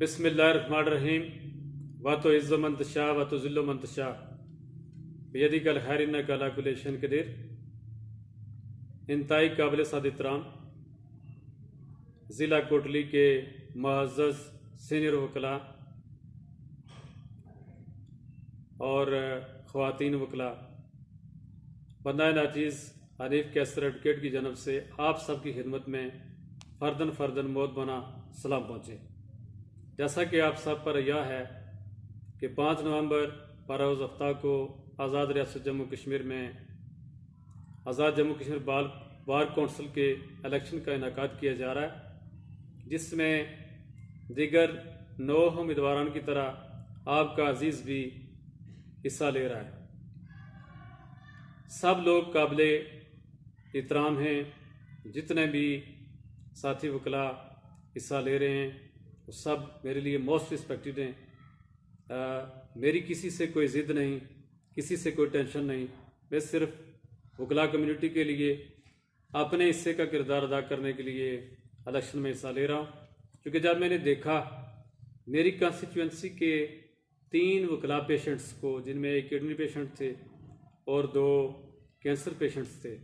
बिस्मिल्लाहिर्रहमानिर्रहीम। वातो इज़्ज़ मन तशा वातो ज़िल्लु मन तशा बियदिकल खैर इन्नका अला कुल्लि शैइन क़दीर। इंतहाई काबिल साद एहतराम ज़िला कोटली के मुअज़्ज़ज़ सीनियर वकला और ख़वातीन वकला, बंदा नाचीज़ हनीफ कैसर एडवोकेट की जानब से आप सब की खिदमत में फ़र्दन मौत बना सलाम पहुँचे। जैसा कि आप सब पर यह है कि 5 नवंबर बरोज़ हफ्ता को आज़ाद रियासत जम्मू कश्मीर में आज़ाद जम्मू कश्मीर बार कौंसिल के इलेक्शन का इनेकाद किया जा रहा है, जिसमें दीगर 9 उम्मीदवारों की तरह आपका अजीज़ भी हिस्सा ले रहा है। सब लोग काबिल एहतराम हैं। जितने भी साथी वकला हिस्सा ले रहे हैं वो सब मेरे लिए मोस्ट रिस्पेक्टेड हैं। मेरी किसी से कोई ज़िद नहीं, किसी से कोई टेंशन नहीं। मैं सिर्फ वकला कम्युनिटी के लिए अपने हिस्से का किरदार अदा करने के लिए इलेक्शन में हिस्सा ले रहा हूँ। क्योंकि जब मैंने देखा मेरी कंस्टिट्यूंसी के 3 वकला पेशेंट्स को, जिनमें एक किडनी पेशेंट थे और 2 कैंसर पेशेंट्स थे,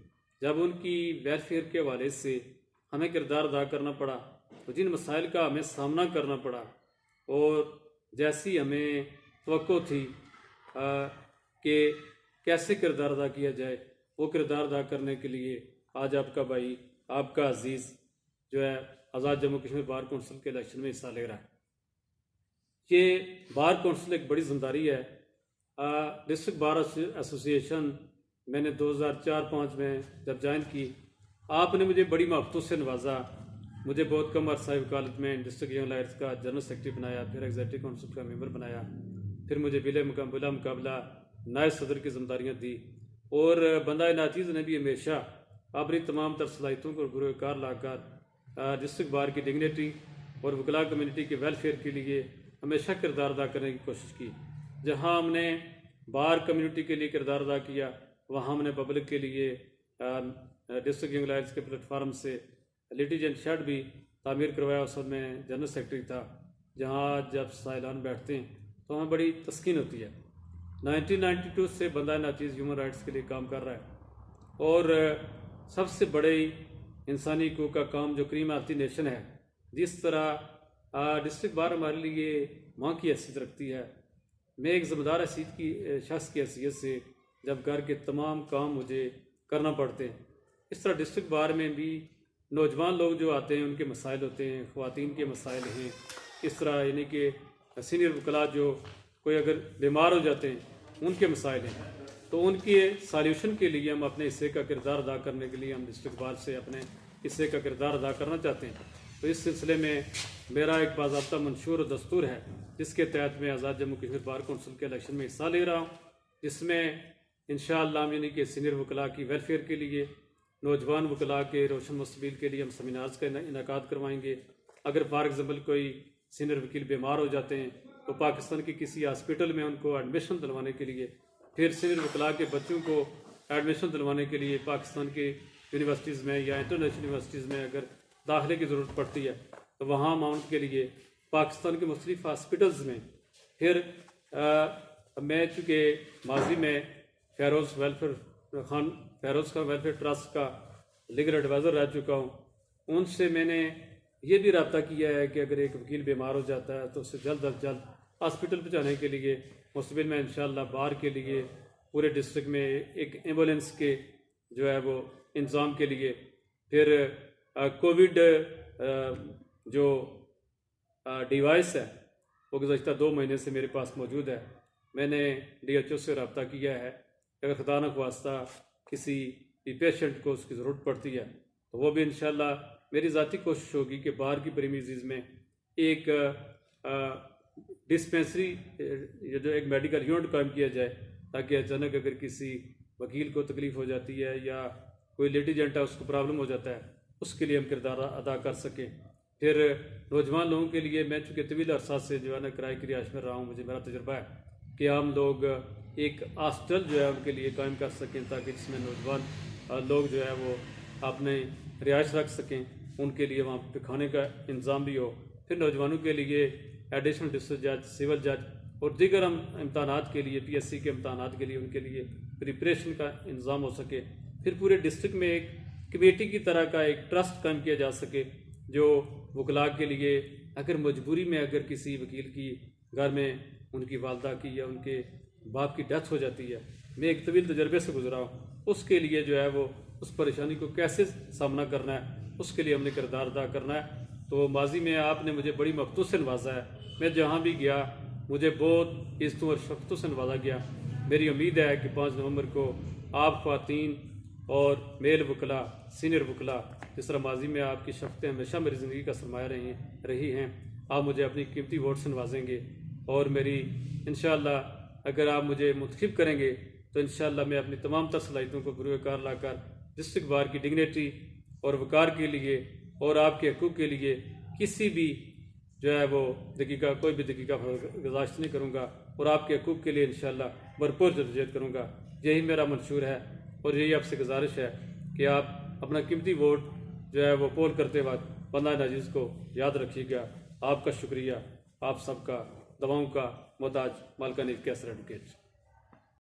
जब उनकी वेलफेयर के हवाले से हमें किरदार अदा करना पड़ा, तो जिन मसाइल का हमें सामना करना पड़ा और जैसी हमें तवक्को थी कि कैसे किरदार अदा किया जाए, वो किरदार अदा करने के लिए आज आपका भाई, आपका अजीज़ जो है आज़ाद जम्मू कश्मीर बार कौंसिल के इलेक्शन में हिस्सा ले रहा है। ये बार कौंसिल एक बड़ी जिम्मेदारी है। डिस्ट्रिक्ट बार एसोसिएशन मैंने 2004-05 में जब ज्वाइन की, आपने मुझे बड़ी मोहब्बतों से नवाजा। मुझे बहुत कम अरसा वकालत में डिस्ट्रिक्ट यंग लायर्स का जनरल सेक्रेटरी बनाया, फिर एग्जीक्यूटिव काउंसिल का मेंबर बनाया, फिर मुझे बिला मुकाबला नायब सदर की जिम्मेदारियाँ दी। और बंदा नाचीज़ ने भी हमेशा अपनी तमाम तर सलाहियतों को बुरकार लाकर डिस्ट्रिक्ट बार की डिग्निटी और वकला कम्युनिटी के वेलफेयर के लिए हमेशा किरदार अदा करने की कोशिश की। जहाँ हमने बार कम्युनिटी के लिए किरदार अदा किया, वहाँ हमने पब्लिक के लिए डिस्ट्रिक्ट यंग लायर्स के प्लेटफार्म से लिटिजेंट शेड भी तामीर करवाया। उस वक्त मैं जनरल सेक्रेटरी था। जहाँ जब साइलान बैठते हैं तो हमें बड़ी तस्कीन होती है। 1992 से बंदा नाचीज़ ह्यूमन राइट्स के लिए काम कर रहा है और सबसे बड़े इंसानी हकूक़ का काम जो क्रीम आती नेशन है, जिस तरह डिस्ट्रिक्ट बार हमारे लिए माँ की हैसियत रखती है। मैं एक ज़िम्मेदार हैसियत की शख्स की हैसियत से जब घर के तमाम काम मुझे करना पड़ते हैं, इस तरह डिस्ट्रिक्ट बार में भी नौजवान लोग जो आते हैं उनके मसाइल होते हैं, ख़वातीन के मसाइल हैं। इस तरह यानी कि सीनियर वकला जो कोई अगर बीमार हो जाते हैं उनके मसाइल हैं, तो उनके सॉल्यूशन के लिए हम अपने हिस्से का किरदार अदा करने के लिए हम डिस्ट्रिक्ट बार से अपने हिस्से का किरदार अदा करना चाहते हैं। तो इस सिलसिले में मेरा एक बाज़ाब्ता मंशूर और दस्तूर है, जिसके तहत मैं आज़ाद जम्मू कश्मीर बार कौंसिल के इलेक्शन में हिस्सा ले रहा हूँ, जिसमें इंशाअल्लाह यानी कि सीनियर वकला की वेलफेयर के लिए, नौजवान वकला के रोशन मुस्तकबिल के लिए हम सेमिनार्स का इनेकाद करवाएंगे। अगर फॉर एग्ज़ाम्पल कोई सीनियर वकील बीमार हो जाते हैं तो पाकिस्तान के किसी हॉस्पिटल में उनको एडमिशन दिलवाने के लिए, फिर सीनियर वकला के बच्चों को एडमिशन दिलवाने के लिए पाकिस्तान के यूनिवर्सिटीज़ में या इंटरनेशनल यूनिवर्सिटीज़ में अगर दाखिले की ज़रूरत पड़ती है तो वहाँ हम उनके लिए पाकिस्तान के मुख्तलिफ हॉस्पिटल्स में, फिर मैं चूँकि माजी में फैरोज़ खान वेलफेयर ट्रस्ट का लीगल एडवाइज़र रह चुका हूँ, उनसे मैंने ये भी रब्ता किया है कि अगर एक वकील बीमार हो जाता है तो उसे जल्द अज जल्द हॉस्पिटल पहुँचाने के लिए मुस्तबिल में इंशाअल्लाह बार के लिए पूरे डिस्ट्रिक्ट में एक एम्बुलेंस के जो है वो इंतज़ाम के लिए, फिर कोविड जो डिवाइस है वो गुज़श्ता 2 महीने से मेरे पास मौजूद है। मैंने DHO से रब्ता किया है कि अगर खुदा न ख्वास्ता किसी भी पेशेंट को उसकी ज़रूरत पड़ती है तो वो भी इंशाअल्लाह मेरी ज़ाती कोशिश होगी कि बाहर की प्रीमिसेस में एक डिस्पेंसरी जो एक मेडिकल यूनिट कायम किया जाए, ताकि अचानक अगर किसी वकील को तकलीफ़ हो जाती है या कोई लिटिजेंट है उसको प्रॉब्लम हो जाता है, उसके लिए हम किरदार अदा कर सकें। फिर नौजवान लोगों के लिए मैं चूँकि तवील अरसा से जो है ना किराए की रिहाइश में रहा हूँ, मुझे मेरा तजुर्बा है कि हम लोग एक हॉस्टल जो है उनके लिए कायम कर सकें, ताकि जिसमें नौजवान लोग जो है वो अपने रिहाइश रख सकें, उनके लिए वहाँ पे खाने का इंतज़ाम भी हो। फिर नौजवानों के लिए एडिशनल डिस्ट्रिक्ट जज, सिविल जज और दीगर इम्तहानात के लिए, PSC के इम्तहानात के लिए उनके लिए प्रिपरेशन का इंतज़ाम हो सके। फिर पूरे डिस्ट्रिक्ट में एक कमेटी की तरह का एक ट्रस्ट कायम किया जा सके जो वकला के लिए अगर मजबूरी में अगर किसी वकील की घर में उनकी वालदा की या उनके बाप की डेथ हो जाती है, मैं एक तवील तजर्बे से गुजरा हूँ, उसके लिए जो है वो उस परेशानी को कैसे सामना करना है उसके लिए हमने किरदार अदा करना है। तो माजी में आपने मुझे बड़ी मफतूस से नवाजा है, मैं जहाँ भी गया मुझे बहुत इज्जतों और शफ़क़तों से नवाजा गया। मेरी उम्मीद है कि 5 नवंबर को आप ख़वातीन और मेल वकला, सीनियर वकला, जिस तरह माजी में आपकी शफ़क़तें हमेशा मेरी ज़िंदगी का सरमाया रही हैं, आप मुझे अपनी कीमती वोट से नवाजेंगे और मेरी इंशाअल्लाह अगर आप मुझे मुंतखब करेंगे तो इंशाअल्लाह मैं अपनी तमाम तर सलाहियतों को बुरुकार लाकर डिस्ट्रिक्ट बार की डिग्निटी और वकार के लिए और आपके हकूक़ के लिए किसी भी जो है वो दकीका, कोई भी दकीका गुज़ाश्त नहीं करूँगा और आपके हकूक़ के लिए इंशाअल्लाह भरपूर जदोजहद करूँगा। यही मेरा मंशूर है और यही आपसे गुजारिश है कि आप अपना कीमती वोट जो है वो पोल करते वक्त बंदा नाजीज़ को याद रखिएगा। आपका शुक्रिया, आप सबका, दवाओं का मोहताज मालकान कैसर एडवोकेट।